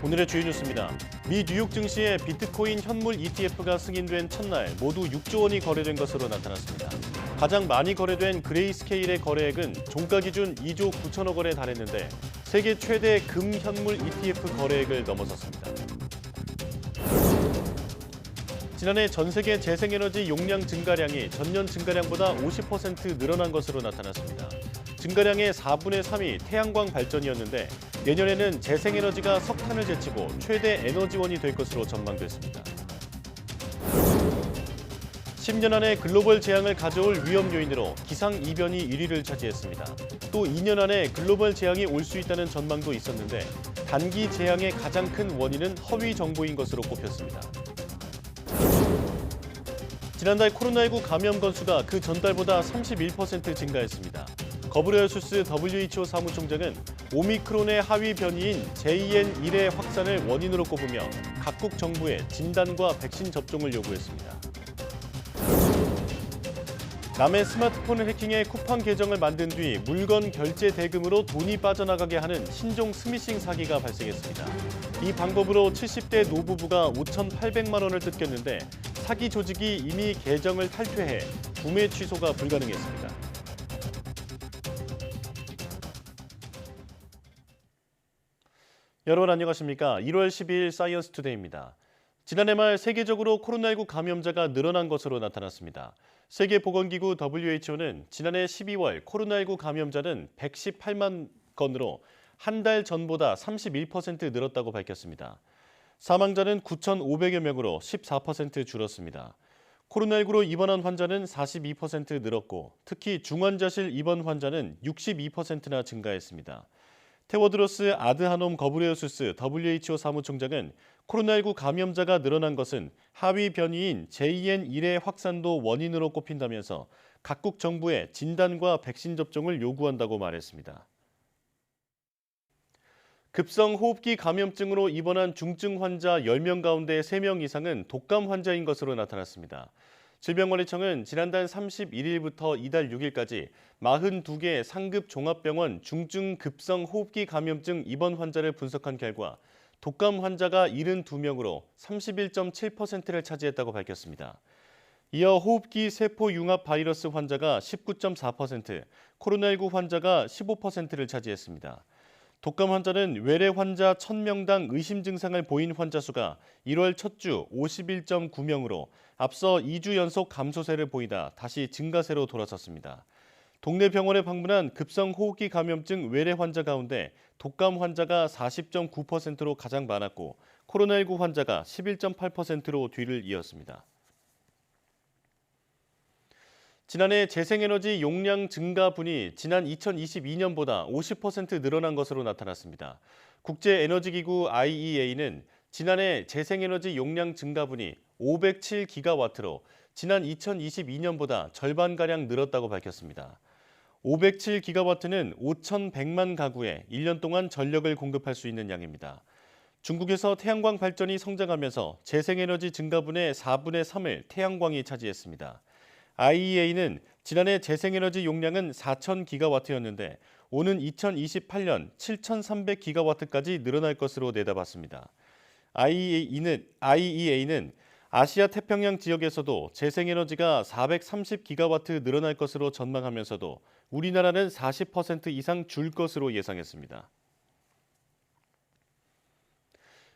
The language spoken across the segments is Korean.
오늘의 주요 뉴스입니다. 미 뉴욕 증시의 비트코인 현물 ETF가 승인된 첫날 모두 6조 원이 거래된 것으로 나타났습니다. 가장 많이 거래된 그레이스케일의 거래액은 종가 기준 2조 9천억 원에 달했는데 세계 최대 금 현물 ETF 거래액을 넘어섰습니다. 지난해 전 세계 재생에너지 용량 증가량이 전년 증가량보다 50% 늘어난 것으로 나타났습니다. 증가량의 4분의 3이 태양광 발전이었는데 내년에는 재생에너지가 석탄을 제치고 최대 에너지원이 될 것으로 전망됐습니다. 10년 안에 글로벌 재앙을 가져올 위험 요인으로 기상이변이 1위를 차지했습니다. 또 2년 안에 글로벌 재앙이 올 수 있다는 전망도 있었는데 단기 재앙의 가장 큰 원인은 허위 정보인 것으로 꼽혔습니다. 지난달 코로나19 감염 건수가 그 전달보다 31% 증가했습니다. 거브레예수스 WHO 사무총장은 오미크론의 하위 변이인 JN1의 확산을 원인으로 꼽으며 각국 정부에 진단과 백신 접종을 요구했습니다. 남의 스마트폰을 해킹해 쿠팡 계정을 만든 뒤 물건 결제 대금으로 돈이 빠져나가게 하는 신종 스미싱 사기가 발생했습니다. 이 방법으로 70대 노부부가 5,800만 원을 뜯겼는데 사기 조직이 이미 계정을 탈퇴해 구매 취소가 불가능했습니다. 여러분 안녕하십니까? 1월 12일 사이언스 투데이입니다. 지난해 말 세계적으로 코로나19 감염자가 늘어난 것으로 나타났습니다. 세계보건기구 WHO는 지난해 12월 코로나19 감염자는 118만 건으로 한 달 전보다 31% 늘었다고 밝혔습니다. 사망자는 9,500여 명으로 14% 줄었습니다. 코로나19로 입원한 환자는 42% 늘었고 특히 중환자실 입원 환자는 62%나 증가했습니다. 테워드로스 아드하놈 거브레예수스 WHO 사무총장은 코로나19 감염자가 늘어난 것은 하위 변이인 JN1의 확산도 원인으로 꼽힌다면서 각국 정부에 진단과 백신 접종을 요구한다고 말했습니다. 급성 호흡기 감염증으로 입원한 중증 환자 10명 가운데 3명 이상은 독감 환자인 것으로 나타났습니다. 질병관리청은 지난달 31일부터 이달 6일까지 42개 상급 종합병원 중증 급성 호흡기 감염증 입원 환자를 분석한 결과 독감 환자가 72명으로 31.7%를 차지했다고 밝혔습니다. 이어 호흡기 세포 융합 바이러스 환자가 19.4%, 코로나19 환자가 15%를 차지했습니다. 독감 환자는 외래 환자 1,000명당 의심 증상을 보인 환자 수가 1월 첫 주 51.9명으로 앞서 2주 연속 감소세를 보이다 다시 증가세로 돌아섰습니다. 동네 병원에 방문한 급성 호흡기 감염증 외래 환자 가운데 독감 환자가 40.9%로 가장 많았고 코로나19 환자가 11.8%로 뒤를 이었습니다. 지난해 재생에너지 용량 증가분이 지난 2022년보다 50% 늘어난 것으로 나타났습니다. 국제에너지기구 IEA는 지난해 재생에너지 용량 증가분이 507기가와트로 지난 2022년보다 절반가량 늘었다고 밝혔습니다. 507기가와트는 5,100만 가구에 1년 동안 전력을 공급할 수 있는 양입니다. 중국에서 태양광 발전이 성장하면서 재생에너지 증가분의 4분의 3을 태양광이 차지했습니다. IEA는 지난해 재생에너지 용량은 4,000기가와트였는데 오는 2028년 7,300기가와트까지 늘어날 것으로 내다봤습니다. IEA는 아시아 태평양 지역에서도 재생에너지가 430기가와트 늘어날 것으로 전망하면서도 우리나라는 40% 이상 줄 것으로 예상했습니다.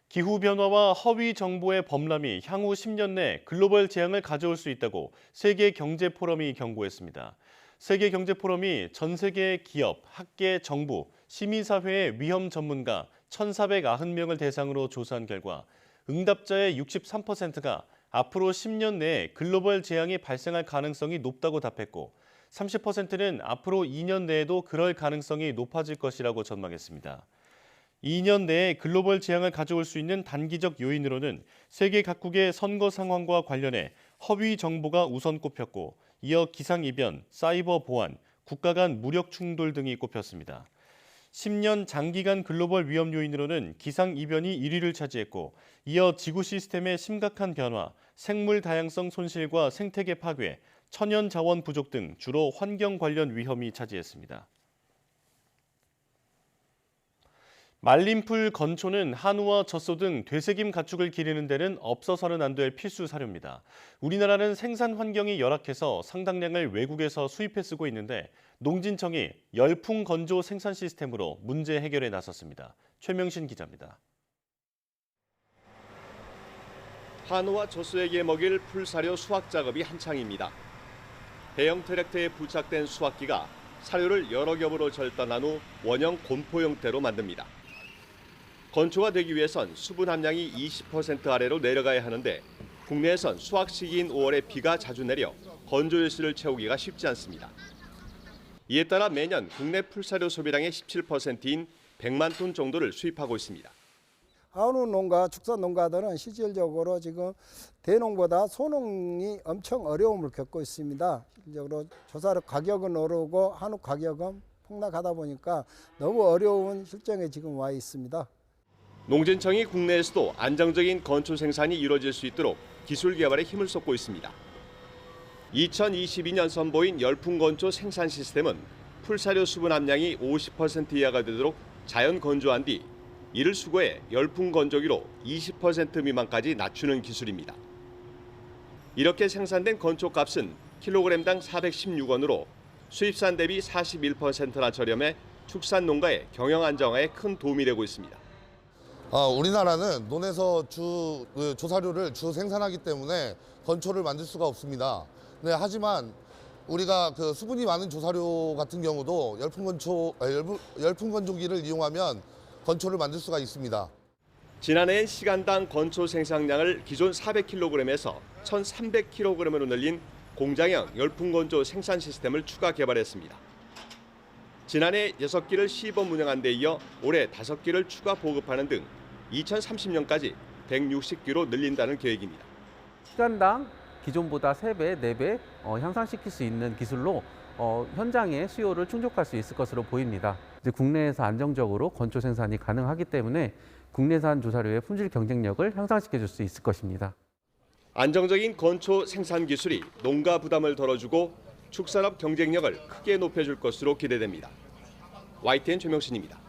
기후변화와 허위 정보의 범람이 향후 10년 내 글로벌 재앙을 가져올 수 있다고 세계경제포럼이 경고했습니다. 세계경제포럼이 전 세계의 기업, 학계, 정부, 시민사회의 위험 전문가 1,490명을 대상으로 조사한 결과 응답자의 63%가 앞으로 10년 내에 글로벌 재앙이 발생할 가능성이 높다고 답했고 30%는 앞으로 2년 내에도 그럴 가능성이 높아질 것이라고 전망했습니다. 2년 내에 글로벌 재앙을 가져올 수 있는 단기적 요인으로는 세계 각국의 선거 상황과 관련해 허위 정보가 우선 꼽혔고 이어 기상이변, 사이버 보안, 국가 간 무력 충돌 등이 꼽혔습니다. 10년 장기간 글로벌 위험 요인으로는 기상이변이 1위를 차지했고 이어 지구 시스템의 심각한 변화, 생물 다양성 손실과 생태계 파괴, 천연 자원 부족 등 주로 환경 관련 위험이 차지했습니다. 말린풀 건초는 한우와 젖소 등 되새김 가축을 기르는 데는 없어서는 안 될 필수 사료입니다. 우리나라는 생산 환경이 열악해서 상당량을 외국에서 수입해 쓰고 있는데 농진청이 열풍 건조 생산 시스템으로 문제 해결에 나섰습니다. 최명신 기자입니다. 한우와 젖소에게 먹일 풀사료 수확 작업이 한창입니다. 대형 트랙터에 부착된 수확기가 사료를 여러 겹으로 절단한 후 원형 곤포 형태로 만듭니다. 건초가 되기 위해선 수분 함량이 20% 아래로 내려가야 하는데 국내에선 수확 시기인 5월에 비가 자주 내려 건조 일수를 채우기가 쉽지 않습니다. 이에 따라 매년 국내 풀사료 소비량의 17%인 100만 톤 정도를 수입하고 있습니다. 한우 농가, 축산 농가들은 실질적으로 지금 대농보다 소농이 엄청 어려움을 겪고 있습니다. 실질적으로 조사료 가격은 오르고 한우 가격은 폭락하다 보니까 너무 어려운 실정에 지금 와 있습니다. 농진청이 국내에서도 안정적인 건초 생산이 이루어질 수 있도록 기술 개발에 힘을 쏟고 있습니다. 2022년 선보인 열풍 건초 생산 시스템은 풀사료 수분 함량이 50% 이하가 되도록 자연 건조한 뒤 이를 수거해 열풍 건조기로 20% 미만까지 낮추는 기술입니다. 이렇게 생산된 건초 값은 킬로그램당 416원으로 수입산 대비 41%나 저렴해 축산 농가의 경영 안정화에 큰 도움이 되고 있습니다. 우리나라는 논에서 조사료를 주 생산하기 때문에 건초를 만들 수가 없습니다. 네, 하지만 우리가 수분이 많은 조사료 같은 경우도 열풍 건조기를 이용하면 건초를 만들 수가 있습니다. 지난해엔 시간당 건초 생산량을 기존 400kg에서 1,300kg으로 늘린 공장형 열풍 건조 생산 시스템을 추가 개발했습니다. 지난해 6기를 시범 운영한 데 이어 올해 5기를 추가 보급하는 등 2030년까지 160기로 늘린다는 계획입니다. 시간당 기존보다 3배, 4배 향상시킬 수 있는 기술로 현장의 수요를 충족할 수 있을 것으로 보입니다. 이제 국내에서 안정적으로 건초 생산이 가능하기 때문에 국내산 조사료의 품질 경쟁력을 향상시켜 줄 수 있을 것입니다. 안정적인 건초 생산 기술이 농가 부담을 덜어주고 축산업 경쟁력을 크게 높여줄 것으로 기대됩니다. YTN 최명신입니다.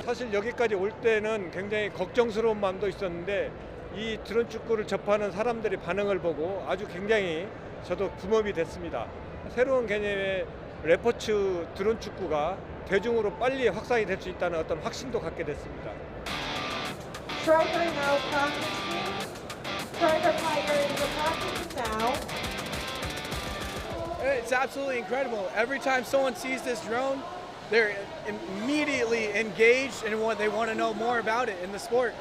사실 여기까지 올 때는 굉장히 걱정스러운 마음도 있었는데 이 드론 축구를 접하는 사람들의 반응을 보고 아주 굉장히 저도 부모이 됐습니다. 새로운 개념의 레포츠 드론 축구가 대중으로 빨리 확산이 될 수 있다는 어떤 확신도 갖게 됐습니다. Striker now practicing. Striker Tiger is practicing now. It's absolutely incredible. Every time someone sees this drone, they're immediately engaged and they want to know more about it in the sport.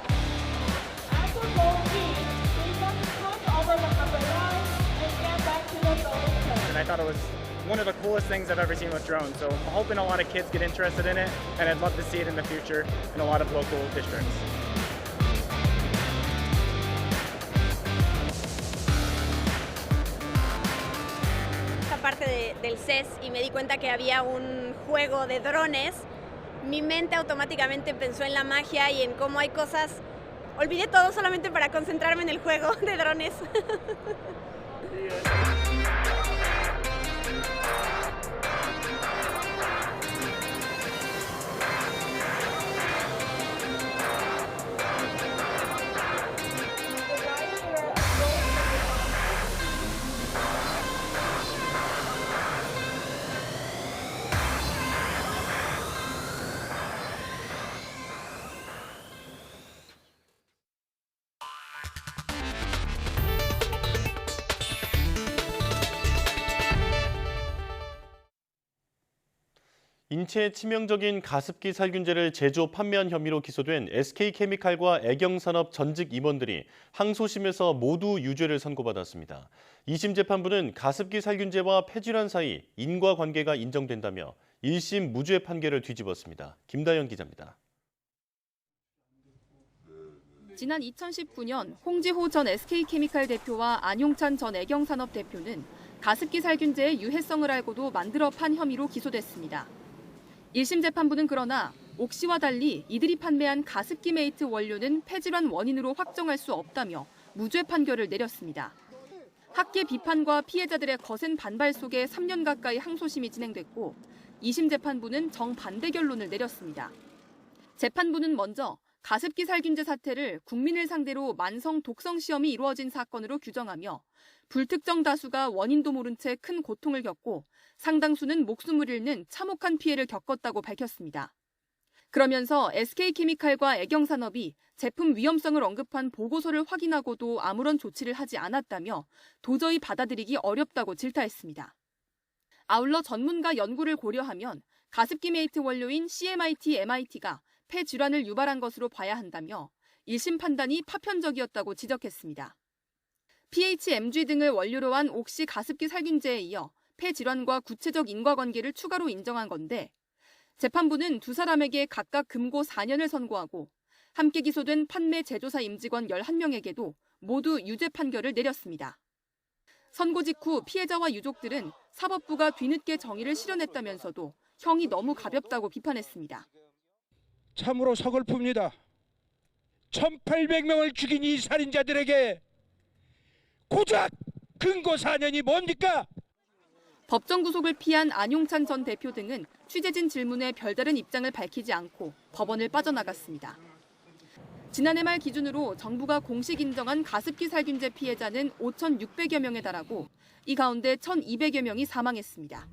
After goalie, we want to cross over the number line and get back to the goal post. And I thought it was one of the coolest things I've ever seen with drones. So I'm hoping a lot of kids get interested in it, and I'd love to see it in the future in a lot of local districts. Parte del CES y me di cuenta que había un juego de drones, mi mente automáticamente pensó en la magia y en cómo hay cosas. Olvidé todo solamente para concentrarme en el juego de drones. 인체에 치명적인 가습기 살균제를 제조, 판매한 혐의로 기소된 SK케미칼과 애경산업 전직 임원들이 항소심에서 모두 유죄를 선고받았습니다. 2심 재판부는 가습기 살균제와 폐질환 사이 인과관계가 인정된다며 1심 무죄 판결을 뒤집었습니다. 김다연 기자입니다. 지난 2019년 홍지호 전 SK케미칼 대표와 안용찬 전 애경산업 대표는 가습기 살균제의 유해성을 알고도 만들어 판 혐의로 기소됐습니다. 1심 재판부는 그러나 옥시와 달리 이들이 판매한 가습기 메이트 원료는 폐질환 원인으로 확정할 수 없다며 무죄 판결을 내렸습니다. 학계 비판과 피해자들의 거센 반발 속에 3년 가까이 항소심이 진행됐고 2심 재판부는 정반대 결론을 내렸습니다. 재판부는 먼저 가습기 살균제 사태를 국민을 상대로 만성 독성 시험이 이루어진 사건으로 규정하며 불특정 다수가 원인도 모른 채 큰 고통을 겪고 상당수는 목숨을 잃는 참혹한 피해를 겪었다고 밝혔습니다. 그러면서 SK케미칼과 애경산업이 제품 위험성을 언급한 보고서를 확인하고도 아무런 조치를 하지 않았다며 도저히 받아들이기 어렵다고 질타했습니다. 아울러 전문가 연구를 고려하면 가습기 메이트 원료인 CMIT, MIT가 폐질환을 유발한 것으로 봐야 한다며 1심 판단이 파편적이었다고 지적했습니다. PHMG 등을 원료로 한 옥시 가습기 살균제에 이어 폐질환과 구체적 인과관계를 추가로 인정한 건데 재판부는 두 사람에게 각각 금고 4년을 선고하고 함께 기소된 판매 제조사 임직원 11명에게도 모두 유죄 판결을 내렸습니다. 선고 직후 피해자와 유족들은 사법부가 뒤늦게 정의를 실현했다면서도 형이 너무 가볍다고 비판했습니다. 참으로 서글픕니다. 1,800명을 죽인 이 살인자들에게 고작 근고 4년이 뭡니까? 법정 구속을 피한 안용찬 전 대표 등은 취재진 질문에 별다른 입장을 밝히지 않고 법원을 빠져나갔습니다. 지난해 말 기준으로 정부가 공식 인정한 가습기 살균제 피해자는 5,600여 명에 달하고 이 가운데 1,200여 명이 사망했습니다.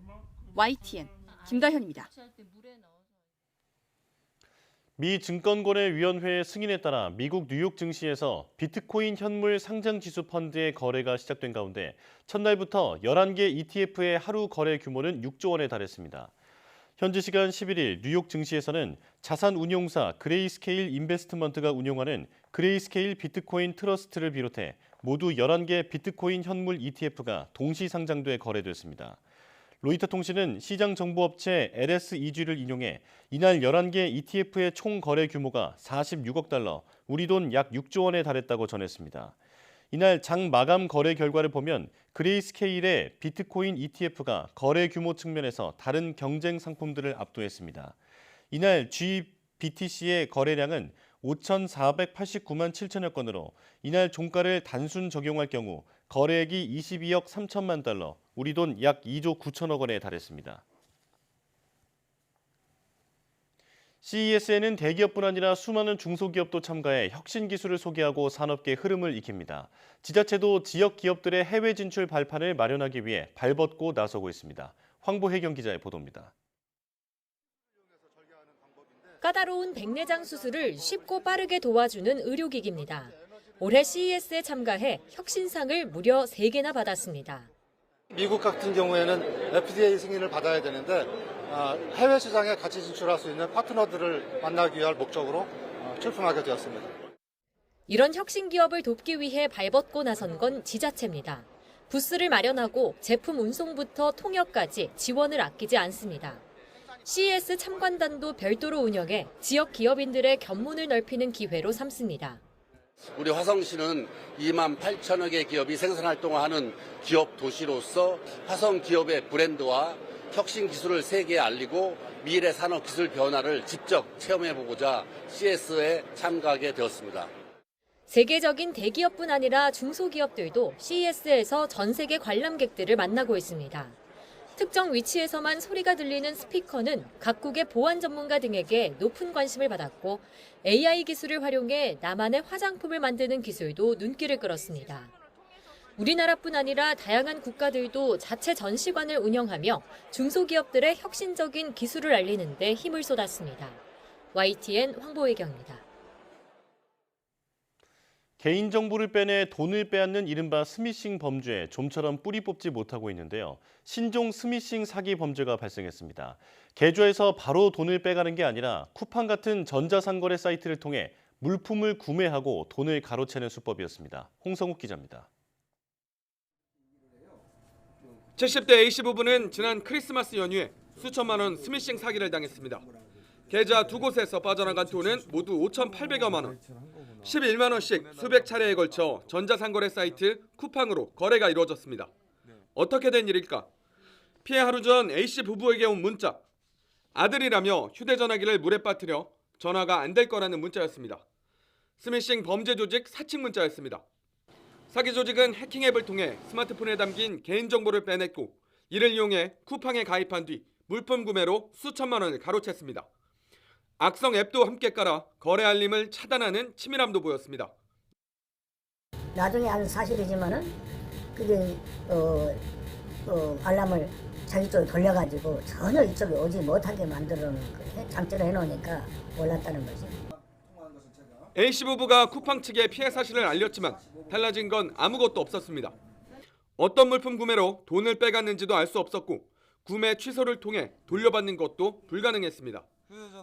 YTN 김다현입니다. 미 증권거래위원회의 승인에 따라 미국 뉴욕 증시에서 비트코인 현물 상장지수 펀드의 거래가 시작된 가운데 첫날부터 11개 ETF의 하루 거래 규모는 6조 원에 달했습니다. 현지 시간 11일 뉴욕 증시에서는 자산 운용사 그레이스케일 인베스트먼트가 운용하는 그레이스케일 비트코인 트러스트를 비롯해 모두 11개 비트코인 현물 ETF가 동시 상장돼 거래됐습니다. 로이터 통신은 시장 정보업체 LS2G를 인용해 이날 11개 ETF의 총 거래 규모가 46억 달러, 우리 돈 약 6조 원에 달했다고 전했습니다. 이날 장 마감 거래 결과를 보면 그레이스케일의 비트코인 ETF가 거래 규모 측면에서 다른 경쟁 상품들을 압도했습니다. 이날 GBTC의 거래량은 5,489만 7천여 건으로 이날 종가를 단순 적용할 경우 거래액이 22억 3천만 달러, 우리 돈 약 2조 9천억 원에 달했습니다. CES에는 대기업뿐 아니라 수많은 중소기업도 참가해 혁신 기술을 소개하고 산업계 흐름을 익힙니다. 지자체도 지역 기업들의 해외 진출 발판을 마련하기 위해 발벗고 나서고 있습니다. 황보혜경 기자의 보도입니다. 까다로운 백내장 수술을 쉽고 빠르게 도와주는 의료기기입니다. 올해 CES에 참가해 혁신상을 무려 3개나 받았습니다. 미국 같은 경우에는 FDA 승인을 받아야 되는데 해외 시장에 같이 진출할 수 있는 파트너들을 만나기 위한 목적으로 출품하게 되었습니다. 이런 혁신 기업을 돕기 위해 발벗고 나선 건 지자체입니다. 부스를 마련하고 제품 운송부터 통역까지 지원을 아끼지 않습니다. CES 참관단도 별도로 운영해 지역 기업인들의 견문을 넓히는 기회로 삼습니다. 우리 화성시는 2만 8천여 개 기업이 생산활동을 하는 기업 도시로서 화성 기업의 브랜드와 혁신 기술을 세계에 알리고 미래 산업 기술 변화를 직접 체험해보고자 CES에 참가하게 되었습니다. 세계적인 대기업뿐 아니라 중소기업들도 CES에서 전 세계 관람객들을 만나고 있습니다. 특정 위치에서만 소리가 들리는 스피커는 각국의 보안 전문가 등에게 높은 관심을 받았고 AI 기술을 활용해 나만의 화장품을 만드는 기술도 눈길을 끌었습니다. 우리나라뿐 아니라 다양한 국가들도 자체 전시관을 운영하며 중소기업들의 혁신적인 기술을 알리는 데 힘을 쏟았습니다. YTN 황보혜경입니다. 개인정보를 빼내 돈을 빼앗는 이른바 스미싱 범죄에 좀처럼 뿌리 뽑지 못하고 있는데요. 신종 스미싱 사기 범죄가 발생했습니다. 계좌에서 바로 돈을 빼가는 게 아니라 쿠팡 같은 전자상거래 사이트를 통해 물품을 구매하고 돈을 가로채는 수법이었습니다. 홍성욱 기자입니다. 70대 A씨 부부는 지난 크리스마스 연휴에 수천만 원 스미싱 사기를 당했습니다. 계좌 두 곳에서 빠져나간 돈은 모두 5,800여만 원. 11만 원씩 수백 차례에 걸쳐 전자상거래 사이트 쿠팡으로 거래가 이루어졌습니다. 어떻게 된 일일까? 피해 하루 전 A씨 부부에게 온 문자. 아들이라며 휴대전화기를 물에 빠뜨려 전화가 안 될 거라는 문자였습니다. 스미싱 범죄 조직 사칭 문자였습니다. 사기 조직은 해킹 앱을 통해 스마트폰에 담긴 개인정보를 빼냈고 이를 이용해 쿠팡에 가입한 뒤 물품 구매로 수천만 원을 가로챘습니다. 악성 앱도 함께 깔아 거래 알림을 차단하는 치밀함도 보였습니다. 나중에 알 사실이지만은 그게 알람을 자기 쪽에 돌려가지고 전혀 이쪽에 오지 못하게 만들어놓은 장치를 해놓으니까 몰랐다는 거지. A씨 부부가 쿠팡 측에 피해 사실을 알렸지만 달라진 건 아무것도 없었습니다. 어떤 물품 구매로 돈을 빼갔는지도 알 수 없었고 구매 취소를 통해 돌려받는 것도 불가능했습니다.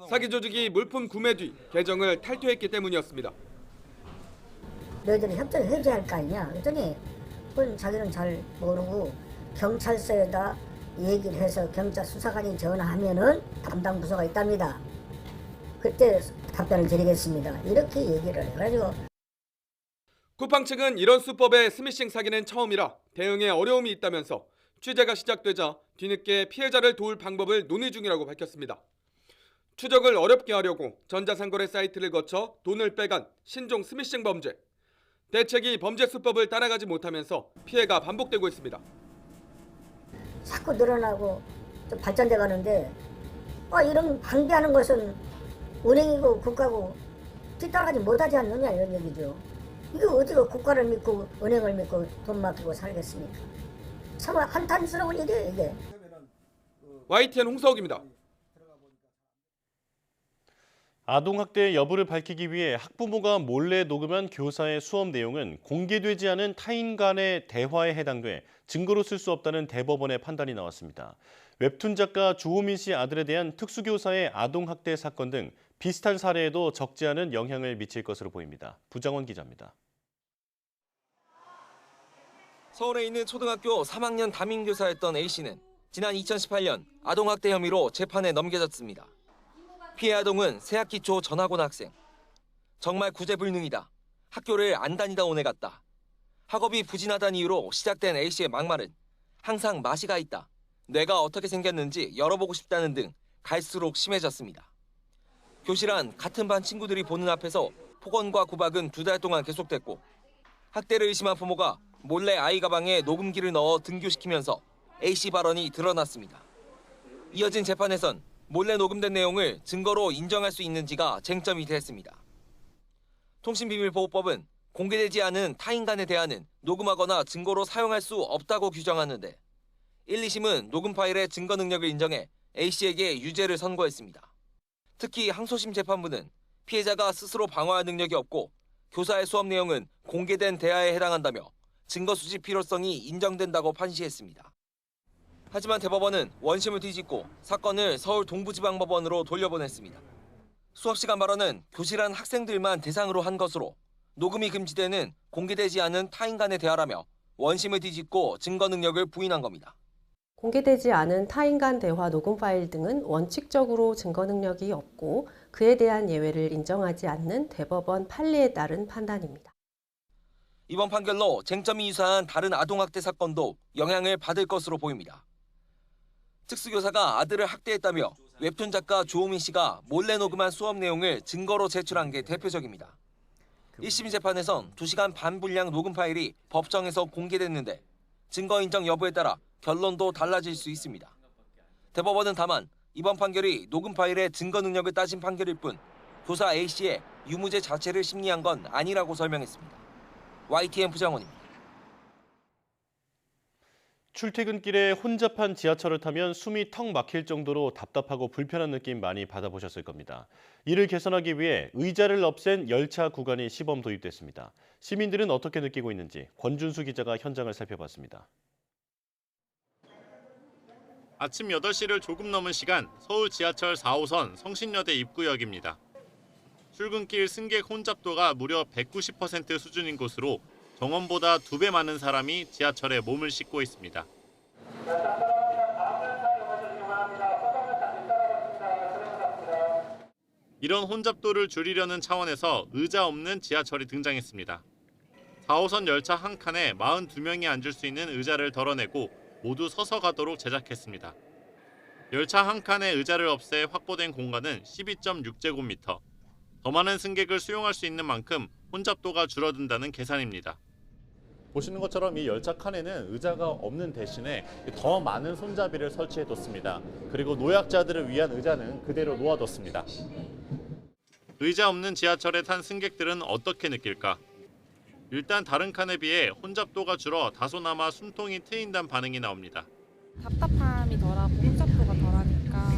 사기 조직이 물품 구매 뒤 계정을 탈퇴했기 때문이었습니다. 너희들이 협조를 해줘야 할 거 아니냐. 그랬더니 그건 자기는 잘 모르고 경찰서에다 얘기를 해서 경찰 수사관이 전화하면은 담당 부서가 있답니다. 그때 답변을 드리겠습니다. 이렇게 얘기를 해가지고. 쿠팡 측은 이런 수법의 스미싱 사기는 처음이라 대응에 어려움이 있다면서 취재가 시작되자 뒤늦게 피해자를 도울 방법을 논의 중이라고 밝혔습니다. 추적을 어렵게 하려고 전자상거래 사이트를 거쳐 돈을 빼간 신종 스미싱 범죄. 대책이 범죄 수법을 따라가지 못하면서 피해가 반복되고 있습니다. 자꾸 늘어나고 좀 발전돼 가는데 이런 방비하는 것은 은행이고 국가고 뒤따라가지 못하지 않느냐 이런 얘기죠. 이게 어디가 국가를 믿고 은행을 믿고 돈 맡기고 살겠습니까? 참 한탄스러운 일이에요 이게. YTN 홍서욱입니다. 아동학대 여부를 밝히기 위해 학부모가 몰래 녹음한 교사의 수업 내용은 공개되지 않은 타인 간의 대화에 해당돼 증거로 쓸 수 없다는 대법원의 판단이 나왔습니다. 웹툰 작가 주호민 씨 아들에 대한 특수교사의 아동학대 사건 등 비슷한 사례에도 적지 않은 영향을 미칠 것으로 보입니다. 부장원 기자입니다. 서울에 있는 초등학교 3학년 담임교사였던 A씨는 지난 2018년 아동학대 혐의로 재판에 넘겨졌습니다. 피해 아동은 새학기 초 전학온 학생. 정말 구제불능이다. 학교를 안 다니다 오네 같다. 학업이 부진하다는 이유로 시작된 A씨의 막말은 항상 마시가 있다. 뇌가 어떻게 생겼는지 열어보고 싶다는 등 갈수록 심해졌습니다. 교실 안 같은 반 친구들이 보는 앞에서 폭언과 구박은 2달 동안 계속됐고 학대를 의심한 부모가 몰래 아이 가방에 녹음기를 넣어 등교시키면서 A씨 발언이 드러났습니다. 이어진 재판에선 몰래 녹음된 내용을 증거로 인정할 수 있는지가 쟁점이 됐습니다. 통신비밀보호법은 공개되지 않은 타인 간의 대화는 녹음하거나 증거로 사용할 수 없다고 규정하는데 1, 2심은 녹음 파일의 증거 능력을 인정해 A씨에게 유죄를 선고했습니다. 특히 항소심 재판부는 피해자가 스스로 방어할 능력이 없고 교사의 수업 내용은 공개된 대화에 해당한다며 증거 수집 필요성이 인정된다고 판시했습니다. 하지만 대법원은 원심을 뒤집고 사건을 서울 동부지방법원으로 돌려보냈습니다. 수업시간 발언은 교실 안 학생들만 대상으로 한 것으로 녹음이 금지되는 공개되지 않은 타인 간의 대화라며 원심을 뒤집고 증거 능력을 부인한 겁니다. 공개되지 않은 타인 간 대화 녹음 파일 등은 원칙적으로 증거 능력이 없고 그에 대한 예외를 인정하지 않는 대법원 판례에 따른 판단입니다. 이번 판결로 쟁점이 유사한 다른 아동학대 사건도 영향을 받을 것으로 보입니다. 특수교사가 아들을 학대했다며 웹툰 작가 주호민 씨가 몰래 녹음한 수업 내용을 증거로 제출한 게 대표적입니다. 1심 재판에선 2시간 반 분량 녹음 파일이 법정에서 공개됐는데 증거 인정 여부에 따라 결론도 달라질 수 있습니다. 대법원은 다만 이번 판결이 녹음 파일의 증거 능력을 따진 판결일 뿐 교사 A씨의 유무죄 자체를 심리한 건 아니라고 설명했습니다. YTN 부장원입니다. 출퇴근길에 혼잡한 지하철을 타면 숨이 턱 막힐 정도로 답답하고 불편한 느낌 많이 받아보셨을 겁니다. 이를 개선하기 위해 의자를 없앤 열차 구간이 시범 도입됐습니다. 시민들은 어떻게 느끼고 있는지 권준수 기자가 현장을 살펴봤습니다. 아침 8시를 조금 넘은 시간 서울 지하철 4호선 성신여대 입구역입니다. 출근길 승객 혼잡도가 무려 190% 수준인 곳으로 정원보다 2배 많은 사람이 지하철에 몸을 싣고 있습니다. 이런 혼잡도를 줄이려는 차원에서 의자 없는 지하철이 등장했습니다. 4호선 열차 한 칸에 42명이 앉을 수 있는 의자를 덜어내고 모두 서서 가도록 제작했습니다. 열차 한 칸에 의자를 없애 확보된 공간은 12.6제곱미터. 더 많은 승객을 수용할 수 있는 만큼 혼잡도가 줄어든다는 계산입니다. 보시는 것처럼 이 열차 칸에는 의자가 없는 대신에 더 많은 손잡이를 설치해뒀습니다. 그리고 노약자들을 위한 의자는 그대로 놓아뒀습니다. 의자 없는 지하철에 탄 승객들은 어떻게 느낄까? 일단 다른 칸에 비해 혼잡도가 줄어 다소나마 숨통이 트인다는 반응이 나옵니다. 답답함이 덜하고 혼잡도가 덜하니까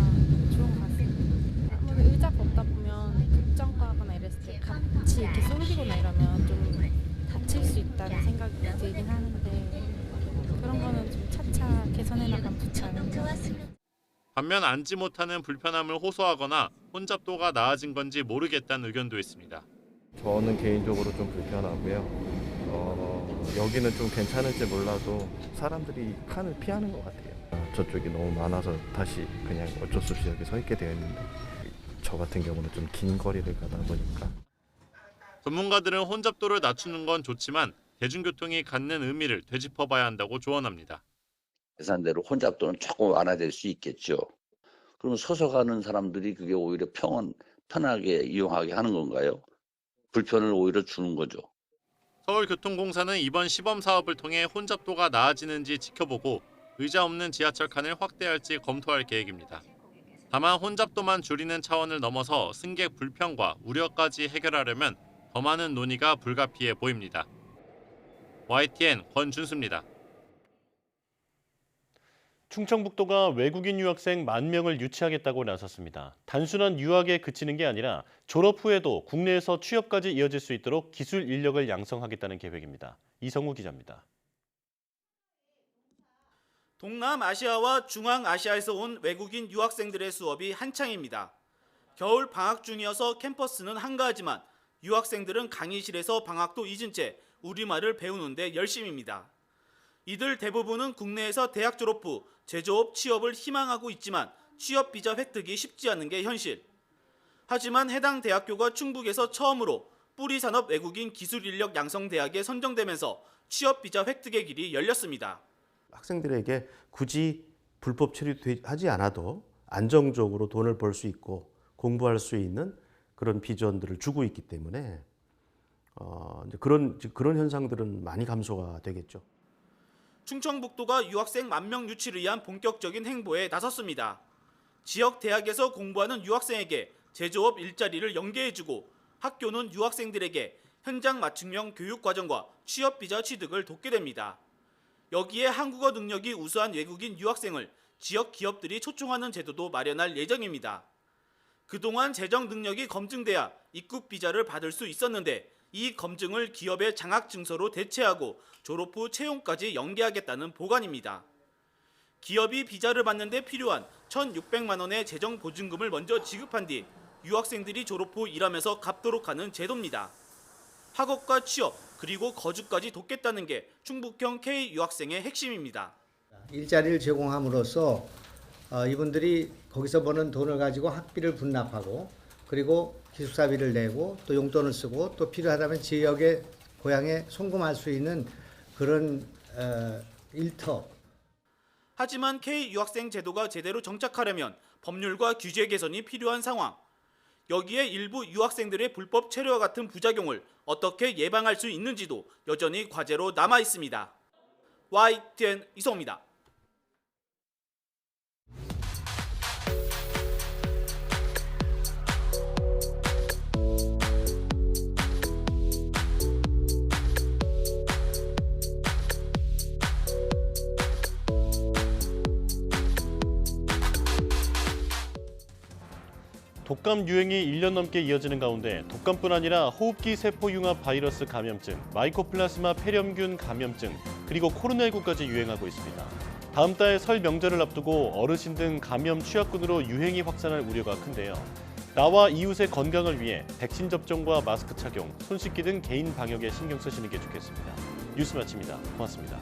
좋은 것 같습니다. 아무래도 의자가 없다 보면 급정 가거나 이랬을 때 같이 이렇게 쏠리거나 이러면 좀 다칠 수 있다는 생각이 들긴 하는데 그런 거는 좀 차차 개선해 나가면 좋지 않을까. 반면 앉지 못하는 불편함을 호소하거나 혼잡도가 나아진 건지 모르겠다는 의견도 있습니다. 저는 개인적으로 좀 불편하고요. 여기는 좀 괜찮을지 몰라도 사람들이 칸을 피하는 것 같아요. 저쪽이 너무 많아서 다시 그냥 어쩔 수 없이 여기 서 있게 되어 있는데 저 같은 경우는 좀 긴 거리를 가다 보니까. 전문가들은 혼잡도를 낮추는 건 좋지만 대중교통이 갖는 의미를 되짚어봐야 한다고 조언합니다. 예산대로 혼잡도는 조금 완화될 수 있겠죠. 그럼 서서 가는 사람들이 그게 오히려 편하게 이용하게 하는 건가요? 불편을 오히려 주는 거죠. 서울교통공사는 이번 시범 사업을 통해 혼잡도가 나아지는지 지켜보고 의자 없는 지하철 칸을 확대할지 검토할 계획입니다. 다만 혼잡도만 줄이는 차원을 넘어서 승객 불편과 우려까지 해결하려면 더 많은 논의가 불가피해 보입니다. YTN 권준수입니다. 충청북도가 외국인 유학생 10,000명을 유치하겠다고 나섰습니다. 단순한 유학에 그치는 게 아니라 졸업 후에도 국내에서 취업까지 이어질 수 있도록 기술 인력을 양성하겠다는 계획입니다. 이성우 기자입니다. 동남아시아와 중앙아시아에서 온 외국인 유학생들의 수업이 한창입니다. 겨울 방학 중이어서 캠퍼스는 한가하지만 유학생들은 강의실에서 방학도 잊은 채 우리말을 배우는 데 열심입니다. 이들 대부분은 국내에서 대학 졸업 후 제조업 취업을 희망하고 있지만 취업 비자 획득이 쉽지 않은 게 현실. 하지만 해당 대학교가 충북에서 처음으로 뿌리산업 외국인 기술인력 양성대학에 선정되면서 취업 비자 획득의 길이 열렸습니다. 학생들에게 굳이 불법 체류하지 않아도 안정적으로 돈을 벌 수 있고 공부할 수 있는 그런 비전들을 주고 있기 때문에 이제 그런 현상들은 많이 감소가 되겠죠. 충청북도가 유학생 10,000명 유치를 위한 본격적인 행보에 나섰습니다. 지역 대학에서 공부하는 유학생에게 제조업 일자리를 연계해주고 학교는 유학생들에게 현장 맞춤형 교육과정과 취업비자 취득을 돕게 됩니다. 여기에 한국어 능력이 우수한 외국인 유학생을 지역 기업들이 초청하는 제도도 마련할 예정입니다. 그동안 재정 능력이 검증돼야 입국 비자를 받을 수 있었는데 이 검증을 기업의 장학증서로 대체하고 졸업 후 채용까지 연계하겠다는 보관입니다. 기업이 비자를 받는 데 필요한 1,600만 원의 재정 보증금을 먼저 지급한 뒤 유학생들이 졸업 후 일하면서 갚도록 하는 제도입니다. 학업과 취업 그리고 거주까지 돕겠다는 게 충북형 K 유학생의 핵심입니다. 일자리를 제공함으로써 이분들이 거기서 버는 돈을 가지고 학비를 분납하고 그리고 기숙사비를 내고 또 용돈을 쓰고 또 필요하다면 지역의 고향에 송금할 수 있는 그런 일터. 하지만 K 유학생 제도가 제대로 정착하려면 법률과 규제 개선이 필요한 상황. 여기에 일부 유학생들의 불법 체류와 같은 부작용을 어떻게 예방할 수 있는지도 여전히 과제로 남아 있습니다. YTN 이성우입니다. 독감 유행이 1년 넘게 이어지는 가운데 독감뿐 아니라 호흡기 세포융합 바이러스 감염증, 마이코플라스마 폐렴균 감염증, 그리고 코로나19까지 유행하고 있습니다. 다음 달 설 명절을 앞두고 어르신 등 감염 취약군으로 유행이 확산할 우려가 큰데요. 나와 이웃의 건강을 위해 백신 접종과 마스크 착용, 손 씻기 등 개인 방역에 신경 쓰시는 게 좋겠습니다. 뉴스 마칩니다. 고맙습니다.